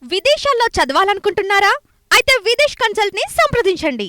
విదేశాల్లో చదవాలనుకుంటున్నారా? అయితే విదేశ్ కన్సల్ట్ ని సంప్రదించండి.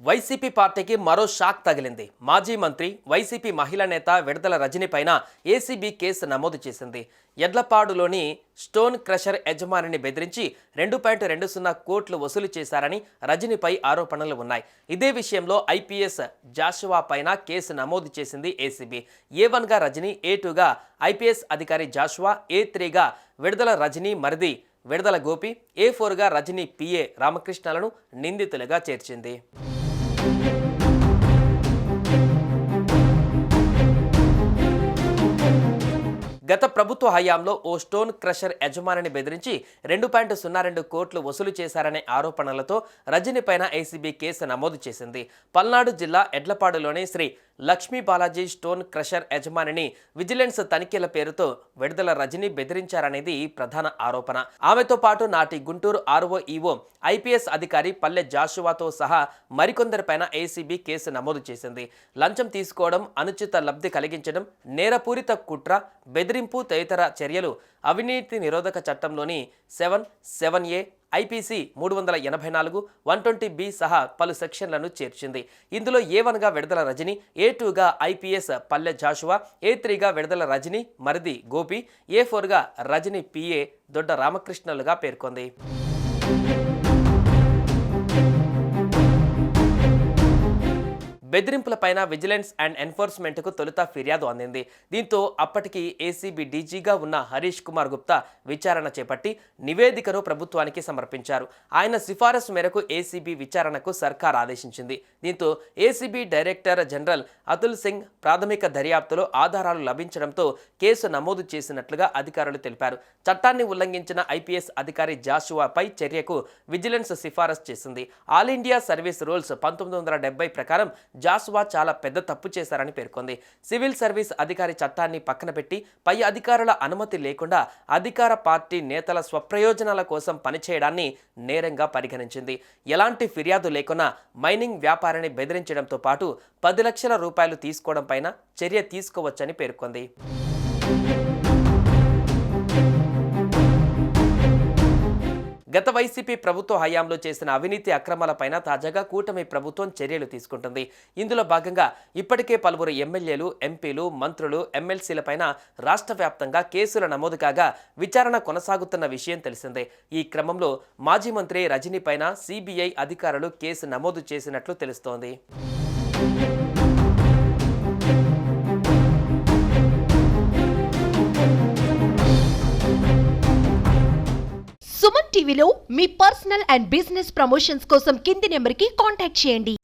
వైసీపీ పార్టీకి మరో షాక్ తగిలింది. మాజీ మంత్రి, వైసీపీ మహిళా నేత విడుదల రజని పైన ఏసీబీ కేసు నమోదు చేసింది. ఎడ్లపాడులోని స్టోన్ క్రషర్ యజమానిని బెదిరించి 2.20 కోట్లు వసూలు చేశారని రజనిపై ఆరోపణలు ఉన్నాయి. ఇదే విషయంలో ఐపీఎస్ జాషువా పైన కేసు నమోదు చేసింది ఏసీబీ. A1గా రజని, A2గా ఐపీఎస్ అధికారి జాషువా, A3గా విడుదల రజని మరిది విడుదల గోపి, A4గా రజని పిఏ రామకృష్ణలను నిందితులుగా చేర్చింది. గత ప్రభుత్వ హయాంలో ఓ స్టోన్ క్రషర్ యజమానిని బెదిరించి 2.02 కోట్లు వసూలు చేశారనే ఆరోపణలతో రజని పైన ఏసీబీ కేసు నమోదు చేసింది. పల్నాడు జిల్లా ఎడ్లపాడులోని శ్రీ లక్ష్మీ బాలాజీ స్టోన్ క్రషర్ యజమానిని విజిలెన్స్ తనిఖీల పేరుతో విడుదల రజని బెదిరించారనేది ప్రధాన ఆరోపణ. ఆమెతో పాటు నాటి గుంటూరు ఆర్ఓఈఓ ఐపీఎస్ అధికారి పల్లె జాషువాతో సహా మరికొందరిపైన ఏసీబీ కేసు నమోదు చేసింది. లంచం తీసుకోవడం, అనుచిత లబ్ధి కలిగించడం, నేరపూరిత కుట్ర, బెదిరింపు తదితర చర్యలు అవినీతి నిరోధక చట్టంలోని 7(7)A, ఐపీసీ 384, 120B సహా పలు సెక్షన్లను చేర్చింది. ఇందులో A1గా విడుదల రజని, A2గా ఐపీఎస్ పల్లె జాషువా, A3గా విడుదల రజని మరిది గోపి, A4గా రజని పిఏ దొడ్డ రామకృష్ణలుగా పేర్కొంది. బెదిరింపులపైన విజిలెన్స్ అండ్ ఎన్ఫోర్స్మెంట్కు తొలుత ఫిర్యాదు అందింది. దీంతో అప్పటికి ఏసీబీ డీజీగా ఉన్న హరీష్ కుమార్ గుప్తా విచారణ చేపట్టి నివేదికను ప్రభుత్వానికి సమర్పించారు. ఆయన సిఫారసు మేరకు ఏసీబీ విచారణకు సర్కార్ ఆదేశించింది. దీంతో ACB director general Atul Singh ప్రాథమిక దర్యాప్తులో ఆధారాలు లభించడంతో కేసు నమోదు చేసినట్లుగా అధికారులు తెలిపారు. చట్టాన్ని ఉల్లంఘించిన ఐపీఎస్ అధికారి జాషువాపై చర్యకు విజిలెన్స్ సిఫారసు చేసింది. ఆల్ ఇండియా సర్వీస్ రూల్స్ 1970 ప్రకారం జాషువా చాలా పెద్ద తప్పు చేశారని పేర్కొంది. సివిల్ సర్వీస్ అధికారి చట్టాన్ని పక్కన పెట్టి పై అధికారుల అనుమతి లేకుండా అధికార పార్టీ నేతల స్వప్రయోజనాల కోసం పనిచేయడాన్ని నేరంగా పరిగణించింది. ఎలాంటి ఫిర్యాదు లేకున్నా మైనింగ్ వ్యాపారిని బెదిరించడంతో పాటు 10 లక్షల రూపాయలు తీసుకోవడం పైన చర్య తీసుకోవచ్చని పేర్కొంది. గత వైసీపీ ప్రభుత్వ హయాంలో చేసిన అవినీతి అక్రమాలపైన తాజాగా కూటమి ప్రభుత్వం చర్యలు తీసుకుంటుంది. ఇందులో భాగంగా ఇప్పటికే పలువురు ఎమ్మెల్యేలు, ఎంపీలు, మంత్రులు, ఎమ్మెల్సీలపైన రాష్ట్ర వ్యాప్తంగా కేసులు నమోదు కాగా విచారణ కొనసాగుతున్న విషయం తెలిసిందే. ఈ క్రమంలో మాజీ మంత్రి రజని పైన సిబిఐ అధికారులు కేసు నమోదు చేసినట్లు తెలుస్తోంది. సుమన్ టీవీలో మీ పర్సనల్ అండ్ బిజినెస్ ప్రమోషన్స్ కోసం కింది నెంబర్కి కాంటాక్ట్ చేయండి.